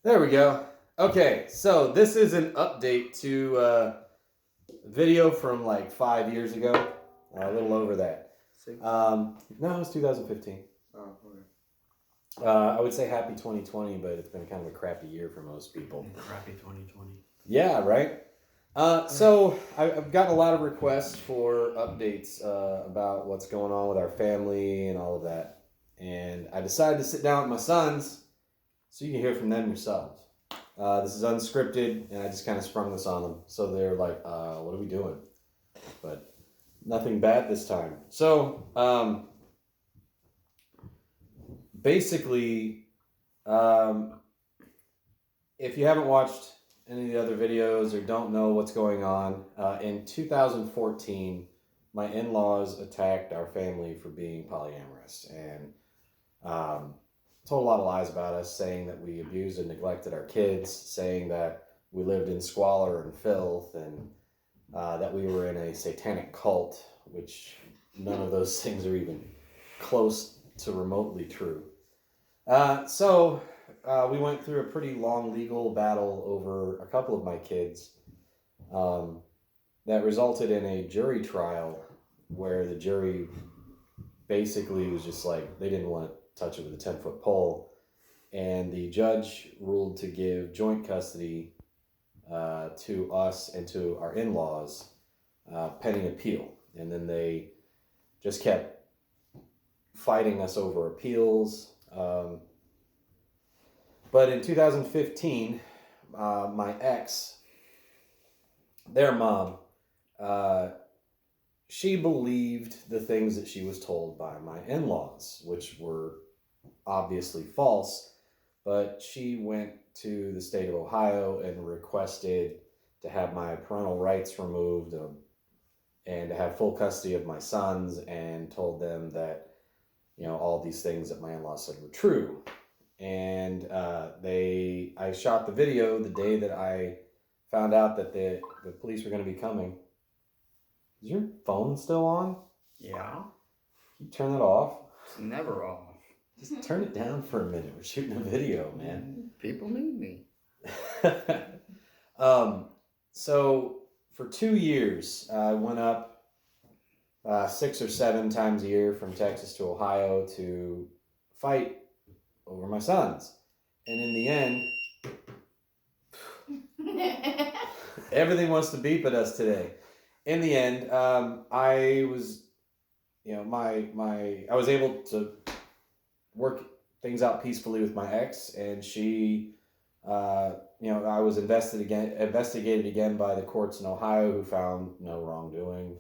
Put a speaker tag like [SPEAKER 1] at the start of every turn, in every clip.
[SPEAKER 1] There we go. Okay, so this is an update to video from like 5 years ago, a little over that.
[SPEAKER 2] Six.
[SPEAKER 1] No, it was 2015.
[SPEAKER 2] Oh, okay.
[SPEAKER 1] I would say happy 2020, but it's been kind of a crappy year for most people.
[SPEAKER 2] Crappy 2020.
[SPEAKER 1] Yeah, right? So I've gotten a lot of requests for updates about what's going on with our family and all of that. And I decided to sit down with my sons so you can hear from them yourselves. This is unscripted, and I just kind of sprung this on them. So they're like, what are we doing? But nothing bad this time. So basically, if you haven't watched any of the other videos or don't know what's going on, in 2014, my in-laws attacked our family for being polyamorous and told a lot of lies about us, saying that we abused and neglected our kids, saying that we lived in squalor and filth, and that we were in a satanic cult, which none of those things are even close to remotely true. So we went through a pretty long legal battle over a couple of my kids that resulted in a jury trial where the jury basically was just like, they didn't want to touch it with a 10-foot pole. And the judge ruled to give joint custody to us and to our in-laws pending appeal. And then they just kept fighting us over appeals. But in 2015, my ex, their mom, she believed the things that she was told by my in-laws, which were obviously false. But she went to the state of Ohio and requested to have my parental rights removed and to have full custody of my sons, and told them that, all these things that my in-laws said were true. And I shot the video the day that I found out that the police were going to be coming. Is your phone still on?
[SPEAKER 2] Yeah.
[SPEAKER 1] Can you turn that off?
[SPEAKER 2] It's never off.
[SPEAKER 1] Just turn it down for a minute. We're shooting a video, man.
[SPEAKER 2] People need me.
[SPEAKER 1] So for 2 years, I went up 6 or 7 times a year from Texas to Ohio to fight over my sons. And in the end, everything wants to beep at us today. In the end, I was, I was able to work things out peacefully with my ex, and she, I was investigated again by the courts in Ohio, who found no wrongdoing.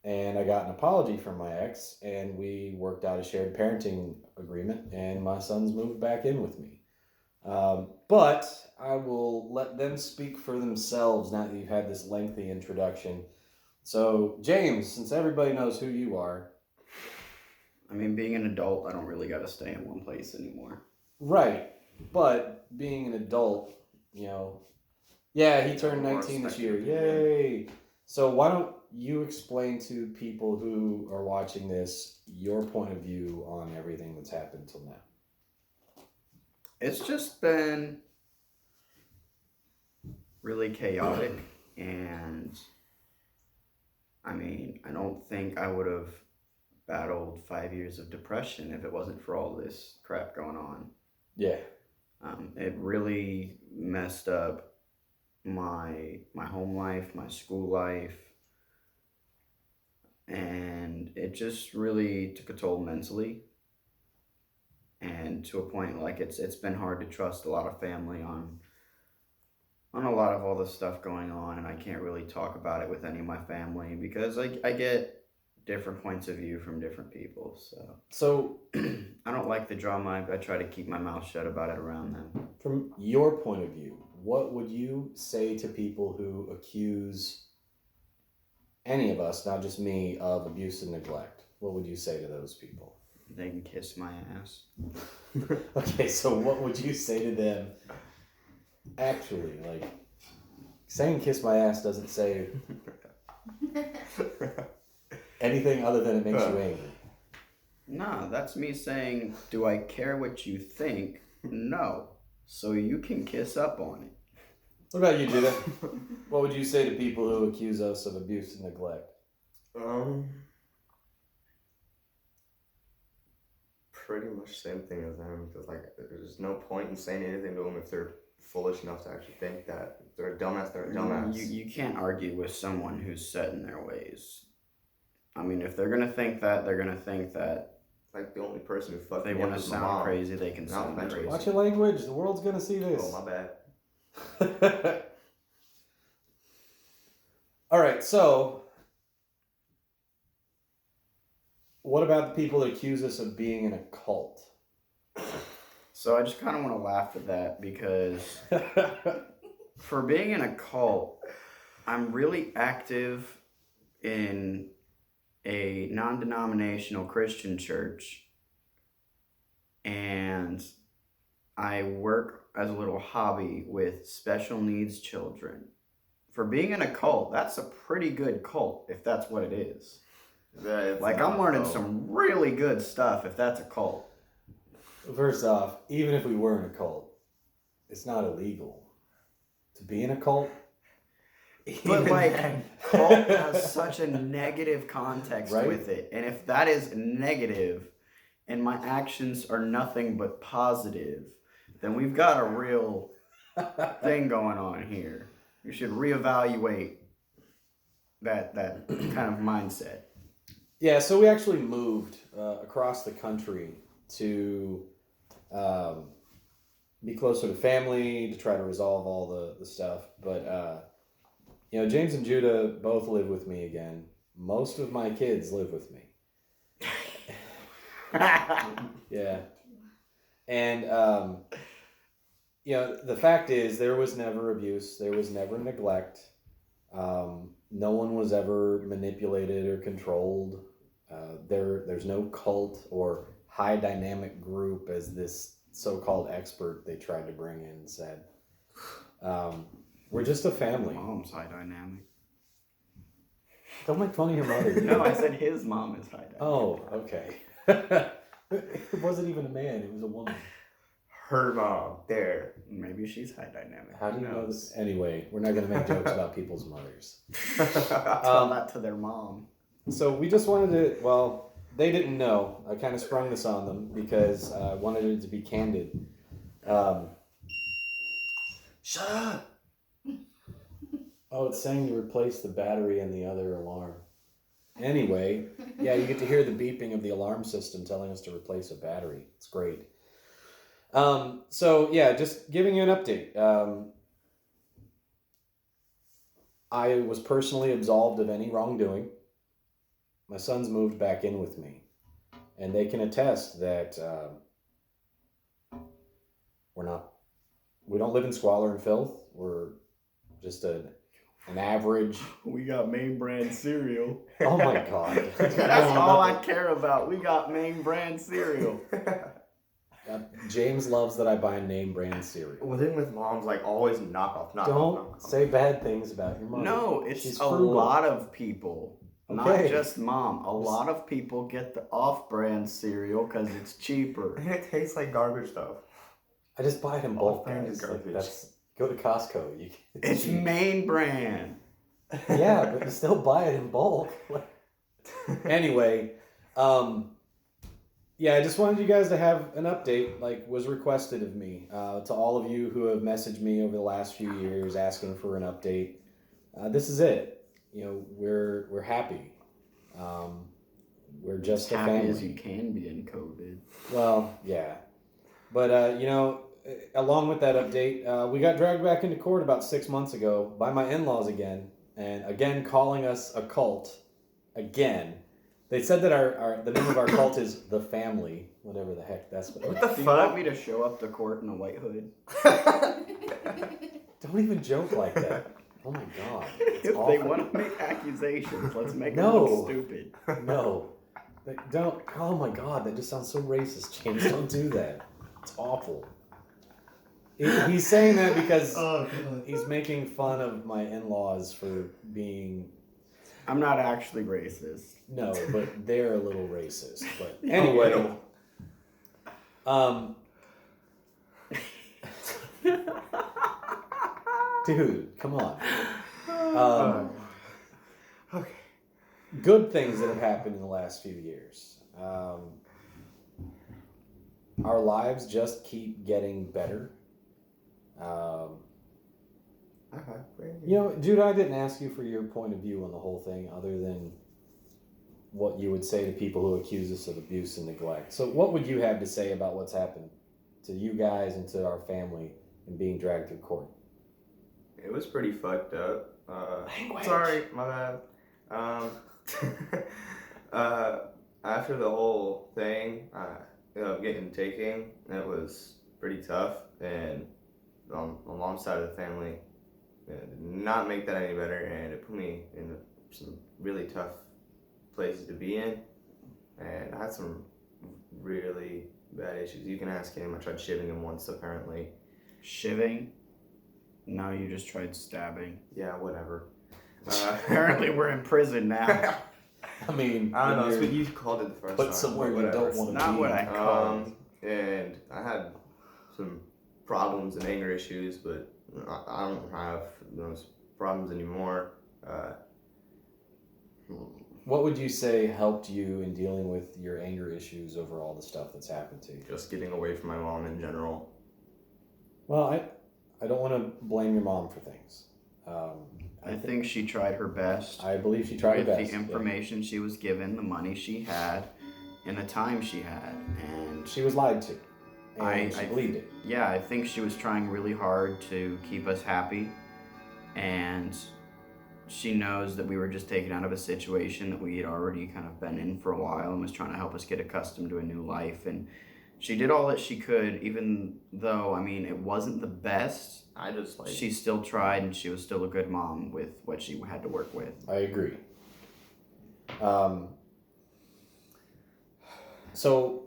[SPEAKER 1] And I got an apology from my ex, and we worked out a shared parenting agreement, and my sons moved back in with me. But I will let them speak for themselves now that you've had this lengthy introduction. So, James, since everybody knows who you are.
[SPEAKER 2] I mean, being an adult, I don't really got to stay in one place anymore.
[SPEAKER 1] Right. But being an adult, yeah, he turned 19 this year. Yay. So why don't you explain to people who are watching this your point of view on everything that's happened till now?
[SPEAKER 2] It's just been really chaotic, and I mean, I don't think I would have battled 5 years of depression if it wasn't for all this crap going on.
[SPEAKER 1] Yeah.
[SPEAKER 2] It really messed up my home life, my school life, and it just really took a toll mentally. And to a point, like it's been hard to trust a lot of family on a lot of all this stuff going on, and I can't really talk about it with any of my family because I get different points of view from different people. So I don't like the drama. I try to keep my mouth shut about it around them.
[SPEAKER 1] From your point of view, what would you say to people who accuse any of us, not just me, of abuse and neglect? What would you say to those people?
[SPEAKER 2] They can kiss my ass.
[SPEAKER 1] Okay, so what would you say to them? Actually, like, saying kiss my ass doesn't say anything other than it makes you angry.
[SPEAKER 2] Nah, that's me saying, do I care what you think? No. So you can kiss up on it.
[SPEAKER 1] What about you, Judah? What would you say to people who accuse us of abuse and neglect?
[SPEAKER 3] Pretty much same thing as them, because like there's no point in saying anything to them if they're foolish enough to actually think that. If they're a dumbass, they're a dumbass.
[SPEAKER 2] You can't argue with someone who's set in their ways. I mean, if they're gonna think that, they're gonna think that.
[SPEAKER 3] Like the only person who fucked
[SPEAKER 2] If they
[SPEAKER 3] me
[SPEAKER 2] want
[SPEAKER 3] up
[SPEAKER 2] to
[SPEAKER 3] is my
[SPEAKER 2] sound
[SPEAKER 3] mom.
[SPEAKER 2] crazy, they can sound
[SPEAKER 3] Not
[SPEAKER 2] crazy.
[SPEAKER 1] Watch your language. The world's gonna see this.
[SPEAKER 3] Oh, my bad.
[SPEAKER 1] All right, so what about the people that accuse us of being in a cult?
[SPEAKER 2] So I just kind of want to laugh at that because for being in a cult, I'm really active in a non-denominational Christian church, and I work as a little hobby with special needs children. For being in a cult, that's a pretty good cult if that's what it is. Like, I'm learning some really good stuff if that's a cult.
[SPEAKER 1] First off, even if we were in a cult, it's not illegal to be in a cult.
[SPEAKER 2] But like, cult has such a negative context
[SPEAKER 1] Right?
[SPEAKER 2] with it. And if that is negative and my actions are nothing but positive, then we've got a real thing going on here. You should reevaluate that kind of mindset.
[SPEAKER 1] Yeah, so we actually moved across the country to be closer to family, to try to resolve all the stuff. But, James and Judah both live with me again. Most of my kids live with me. Yeah. And, the fact is there was never abuse. There was never neglect. No one was ever manipulated or controlled. There's no cult or high dynamic group, as this so-called expert they tried to bring in said. We're just a family.
[SPEAKER 2] Mom's high dynamic.
[SPEAKER 1] Don't make fun of your mother.
[SPEAKER 2] No, I said his mom is high dynamic.
[SPEAKER 1] Oh, okay. It wasn't even a man. It was a woman.
[SPEAKER 3] Her mom. There.
[SPEAKER 2] Maybe she's high dynamic.
[SPEAKER 1] How do you know this? Anyway, we're not going to make jokes about people's mothers.
[SPEAKER 2] Tell that to their mom.
[SPEAKER 1] So we just wanted to, well, they didn't know. I kind of sprung this on them because I wanted it to be candid.
[SPEAKER 3] Shut up.
[SPEAKER 1] Oh, it's saying you replaced the battery in the other alarm. Anyway, yeah, you get to hear the beeping of the alarm system telling us to replace a battery. It's great. Just giving you an update. I was personally absolved of any wrongdoing. My sons moved back in with me, and they can attest that we don't live in squalor and filth. We're just an average.
[SPEAKER 2] We got main brand cereal.
[SPEAKER 1] Oh my God.
[SPEAKER 2] That's all I care about. We got main brand cereal.
[SPEAKER 1] James loves that I buy name brand cereal.
[SPEAKER 3] Well, then with moms, like always knock off.
[SPEAKER 1] Don't say bad things about your mother.
[SPEAKER 2] No, it's
[SPEAKER 1] She's
[SPEAKER 2] a
[SPEAKER 1] frugal.
[SPEAKER 2] lot of people. Not
[SPEAKER 1] Okay.
[SPEAKER 2] just mom. A lot of people get the off-brand cereal because it's cheaper.
[SPEAKER 3] And it tastes like garbage though.
[SPEAKER 1] I just buy it in bulk,
[SPEAKER 3] Off-brand
[SPEAKER 1] guys.
[SPEAKER 3] is
[SPEAKER 1] Like,
[SPEAKER 3] garbage.
[SPEAKER 1] go to Costco.
[SPEAKER 2] It's
[SPEAKER 1] cheap.
[SPEAKER 2] main brand.
[SPEAKER 1] Yeah, but you still buy it in bulk. Anyway, I just wanted you guys to have an update, like was requested of me. To all of you who have messaged me over the last few years asking for an update, this is it. We're happy. We're just a
[SPEAKER 2] Happy
[SPEAKER 1] family.
[SPEAKER 2] as you can be in COVID.
[SPEAKER 1] Well, yeah. But, along with that update, we got dragged back into court about 6 months ago by my in-laws again. And again, calling us a cult. Again. They said that the name of our cult is The Family. Whatever the heck that's.
[SPEAKER 3] What the
[SPEAKER 2] Do you
[SPEAKER 3] fuck?
[SPEAKER 2] want me to show up to court in a white hood?
[SPEAKER 1] Don't even joke like that. Oh my God. It's
[SPEAKER 2] If
[SPEAKER 1] awful.
[SPEAKER 2] they want to make accusations, let's make them
[SPEAKER 1] No.
[SPEAKER 2] look stupid.
[SPEAKER 1] No. Don't. Oh my God, that just sounds so racist, James. Don't do that. It's awful. He's saying that because he's making fun of my in-laws for being...
[SPEAKER 2] I'm not actually racist.
[SPEAKER 1] No, but they're a little racist. But
[SPEAKER 2] A
[SPEAKER 1] anyway,
[SPEAKER 2] little.
[SPEAKER 1] Dude, come on.
[SPEAKER 3] Okay.
[SPEAKER 1] Good things that have happened in the last few years. Our lives just keep getting better. You know, dude, I didn't ask you for your point of view on the whole thing other than what you would say to people who accuse us of abuse and neglect. So what would you have to say about what's happened to you guys and to our family and being dragged through court?
[SPEAKER 3] It was pretty fucked up.
[SPEAKER 1] Language.
[SPEAKER 3] Sorry, my bad. After the whole thing, getting taken, it was pretty tough, and on my mom's side of the family, did not make that any better, and it put me in some really tough places to be in, and I had some really bad issues. You can ask him. I tried shivving him once, apparently.
[SPEAKER 2] Shivving? No, you just tried stabbing.
[SPEAKER 3] Yeah, whatever.
[SPEAKER 2] Apparently we're in prison now.
[SPEAKER 1] I mean,
[SPEAKER 3] I don't know. It's what you called it the first time.
[SPEAKER 1] put somewhere you
[SPEAKER 3] whatever.
[SPEAKER 1] don't want to
[SPEAKER 2] Not
[SPEAKER 1] be.
[SPEAKER 2] what I called.
[SPEAKER 3] And I had some problems and anger issues, but I don't have those problems anymore.
[SPEAKER 1] What would you say helped you in dealing with your anger issues over all the stuff that's happened to you?
[SPEAKER 3] Just getting away from my mom in general.
[SPEAKER 1] Well, I don't want to blame your mom for things.
[SPEAKER 2] I think she tried her best.
[SPEAKER 1] I believe she tried her
[SPEAKER 2] with
[SPEAKER 1] best.
[SPEAKER 2] the information she was given, the money she had, and the time she had, and
[SPEAKER 1] She was lied to, and she
[SPEAKER 2] I
[SPEAKER 1] believed it.
[SPEAKER 2] yeah, I think she was trying really hard to keep us happy, and she knows that we were just taken out of a situation that we had already kind of been in for a while, and was trying to help us get accustomed to a new life. And she did all that she could, even though, I mean, it wasn't the best.
[SPEAKER 3] I just like
[SPEAKER 2] She still tried, and she was still a good mom with what she had to work with.
[SPEAKER 1] I agree. So,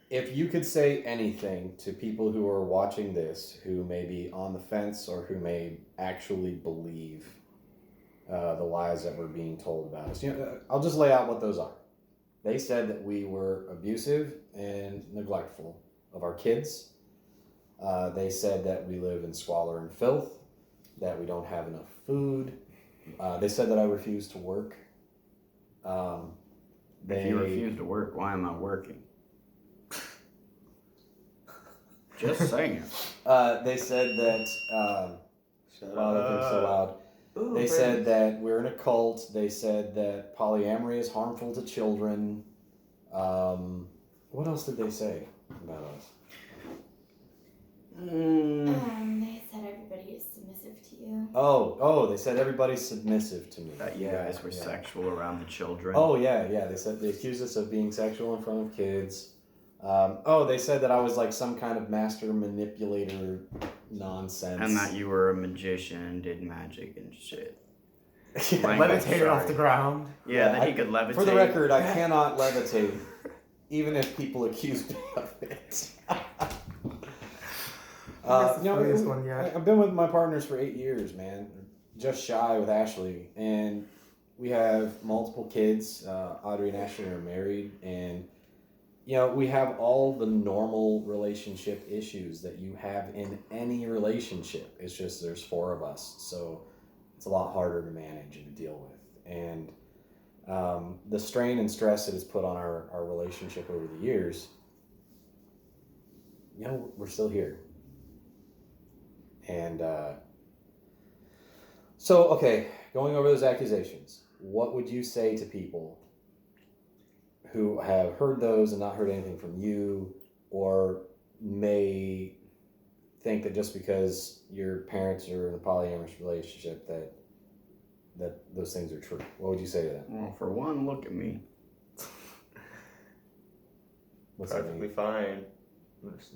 [SPEAKER 1] if you could say anything to people who are watching this, who may be on the fence or who may actually believe the lies that were being told about us, I'll just lay out what those are. They said that we were abusive and neglectful of our kids. They said that we live in squalor and filth, that we don't have enough food. They said that I refuse to work.
[SPEAKER 2] If you refuse to work, why am I working? Just saying.
[SPEAKER 1] They said that. Wow, that thing's so loud.
[SPEAKER 3] Ooh,
[SPEAKER 1] They said that we're in a cult. They said that polyamory is harmful to children. What else did they say about us?
[SPEAKER 4] They said everybody is submissive to you.
[SPEAKER 1] Oh, they said everybody's submissive to me.
[SPEAKER 2] That you guys were sexual around the children.
[SPEAKER 1] Oh, yeah. They said they accused us of being sexual in front of kids. They said that I was like some kind of master manipulator nonsense.
[SPEAKER 2] And that you were a magician and did magic and shit.
[SPEAKER 1] Yeah.
[SPEAKER 3] levitated off the ground.
[SPEAKER 2] Yeah, that he could levitate.
[SPEAKER 1] For the record, I cannot levitate, even if people accuse me of it. I've been with my partners for 8 years, man. Just shy with Ashley, and we have multiple kids. Audrey and Ashley are married, and we have all the normal relationship issues that you have in any relationship. It's just there's 4 of us, so it's a lot harder to manage and to deal with. And the strain and stress that has put on our relationship over the years, we're still here. And going over those accusations, what would you say to people who have heard those and not heard anything from you, or may think that just because your parents are in a polyamorous relationship that those things are true? What would you say to them?
[SPEAKER 2] Well, for one, look at me.
[SPEAKER 1] What's that
[SPEAKER 3] Perfectly
[SPEAKER 1] mean?
[SPEAKER 3] fine.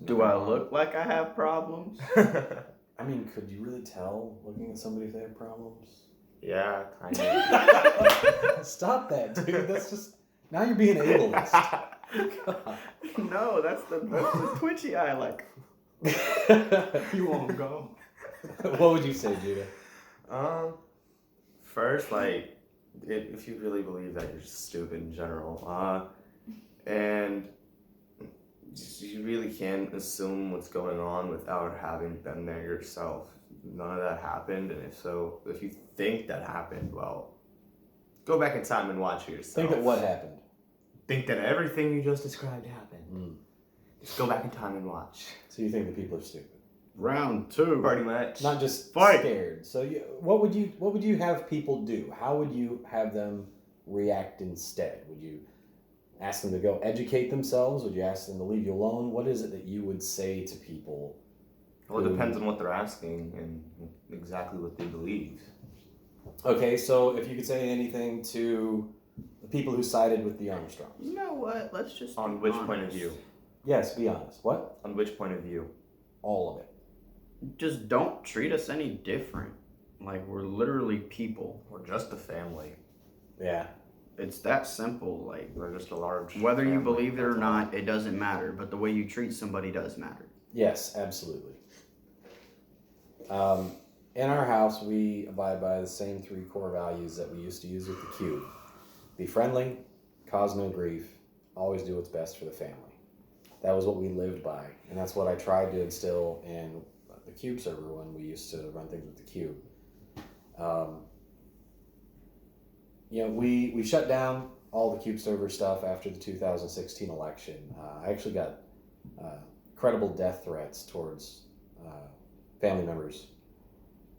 [SPEAKER 2] Do I look like I have problems?
[SPEAKER 1] I mean, could you really tell looking at somebody if they have problems?
[SPEAKER 3] Yeah, kind of.
[SPEAKER 1] Stop that, dude. That's just... Now you're being ableist. God.
[SPEAKER 2] No, that's the twitchy eye, like. You won't go.
[SPEAKER 1] What would you say, Judah?
[SPEAKER 3] First, if you really believe that, you're just stupid in general. And you really can't assume what's going on without having been there yourself. None of that happened, and if you think that happened, well, go back in time and watch it yourself.
[SPEAKER 1] Think that what happened.
[SPEAKER 3] Think that everything you just described happened.
[SPEAKER 1] Mm.
[SPEAKER 3] Just go back in time and watch.
[SPEAKER 1] So you think that people are stupid?
[SPEAKER 2] Round 2.
[SPEAKER 3] Pretty much.
[SPEAKER 1] Not just
[SPEAKER 2] Fight.
[SPEAKER 1] scared. So what would you have people do? How would you have them react instead? Would you ask them to go educate themselves? Would you ask them to leave you alone? What is it that you would say to people?
[SPEAKER 3] Well, it depends on what they're asking and exactly what they believe.
[SPEAKER 1] Okay, so if you could say anything to the people who sided with the Armstrongs.
[SPEAKER 2] You know what? Let's just
[SPEAKER 3] On
[SPEAKER 2] be
[SPEAKER 3] which
[SPEAKER 2] honest.
[SPEAKER 3] point of view?
[SPEAKER 1] Yes, be honest. What?
[SPEAKER 3] On which point of view?
[SPEAKER 1] All of it.
[SPEAKER 2] Just don't treat us any different. Like, we're literally people.
[SPEAKER 3] Or just a family.
[SPEAKER 1] Yeah.
[SPEAKER 2] It's that simple. Like,
[SPEAKER 3] We're just a large
[SPEAKER 2] whether you
[SPEAKER 3] family.
[SPEAKER 2] believe it or
[SPEAKER 3] That's all.
[SPEAKER 2] not, it doesn't matter. But the way you treat somebody does matter.
[SPEAKER 1] Yes, absolutely. In our house, we abide by the same 3 core values that we used to use with the cube. Be friendly, cause no grief, always do what's best for the family. That was what we lived by, and that's what I tried to instill in the cube server when we used to run things with the cube. We shut down all the cube server stuff after the 2016 election. I actually got credible death threats towards family members,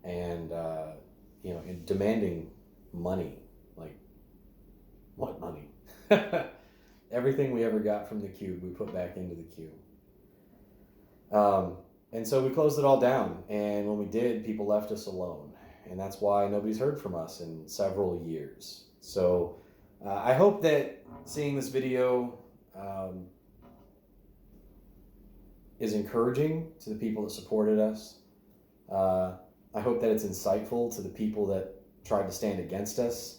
[SPEAKER 1] and in demanding money. Like, what money? Everything we ever got from the cube, we put back into the cube. And so we closed it all down, and when we did, people left us alone, and that's why nobody's heard from us in several years. So I hope that seeing this video is encouraging to the people that supported us. I hope that it's insightful to the people that tried to stand against us.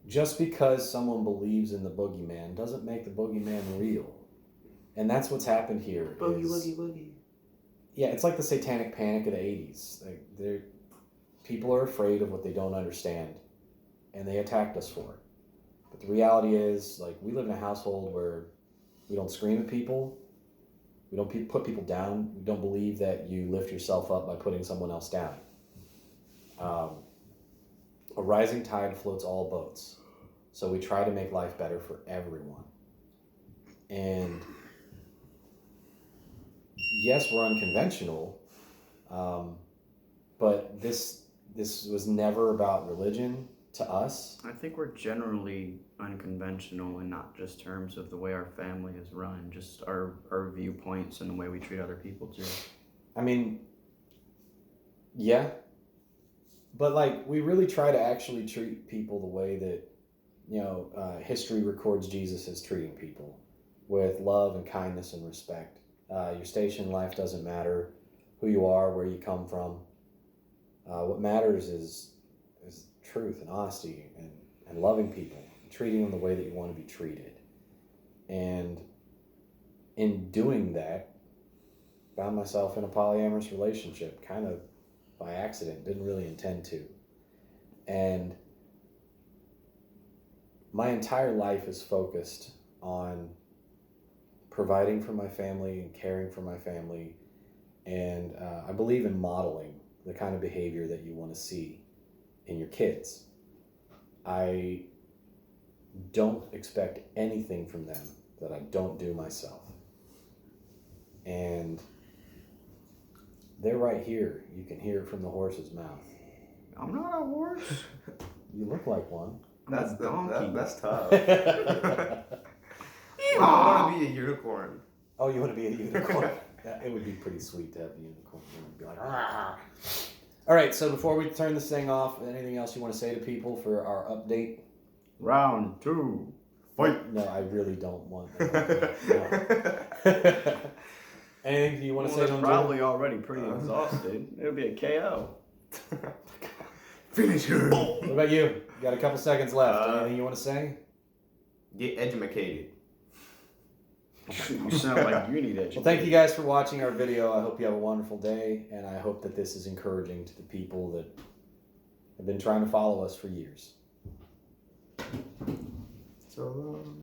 [SPEAKER 1] Just because someone believes in the boogeyman doesn't make the boogeyman real. And that's what's happened here.
[SPEAKER 3] Boogie.
[SPEAKER 1] Yeah, it's like the satanic panic of the 80s. People are afraid of what they don't understand, and they attacked us for it. But the reality is, we live in a household where we don't scream at people. We don't put people down. We don't believe that you lift yourself up by putting someone else down. A rising tide floats all boats. So we try to make life better for everyone. And yes, we're unconventional, but this was never about religion to us.
[SPEAKER 2] I think we're generally unconventional in not just terms of the way our family is run, just our viewpoints and the way we treat other people too.
[SPEAKER 1] I mean, yeah. But we really try to actually treat people the way that, history records Jesus as treating people, with love and kindness and respect. Your station in life doesn't matter, who you are, where you come from. What matters is truth and honesty and loving people, and treating them the way that you want to be treated. And in doing that, found myself in a polyamorous relationship, kind of by accident, didn't really intend to. And my entire life is focused on providing for my family and caring for my family. And I believe in modeling the kind of behavior that you want to see in your kids. I don't expect anything from them that I don't do myself. And they're right here. You can hear it from the horse's mouth.
[SPEAKER 2] I'm not a horse.
[SPEAKER 1] You look like one.
[SPEAKER 3] That's
[SPEAKER 2] a donkey.
[SPEAKER 3] That's tough.
[SPEAKER 1] Oh,
[SPEAKER 3] I want to be a unicorn.
[SPEAKER 1] you want to be a unicorn? Yeah, it would be pretty sweet to have a unicorn. It would be like, ah. All right, so before we turn this thing off, anything else you want to say to people for our update?
[SPEAKER 2] Round 2. Fight.
[SPEAKER 1] No, I really don't want that. No. Anything you want to say to them?
[SPEAKER 2] Probably already pretty exhausted. It'll be a KO.
[SPEAKER 3] Finish her.
[SPEAKER 1] What about you? You got a couple seconds left. Anything you want to say?
[SPEAKER 3] Get educated.
[SPEAKER 2] You sound like you need education.
[SPEAKER 1] Well, thank you guys for watching our video. I hope you have a wonderful day, and I hope that this is encouraging to the people that have been trying to follow us for years.
[SPEAKER 3] So long.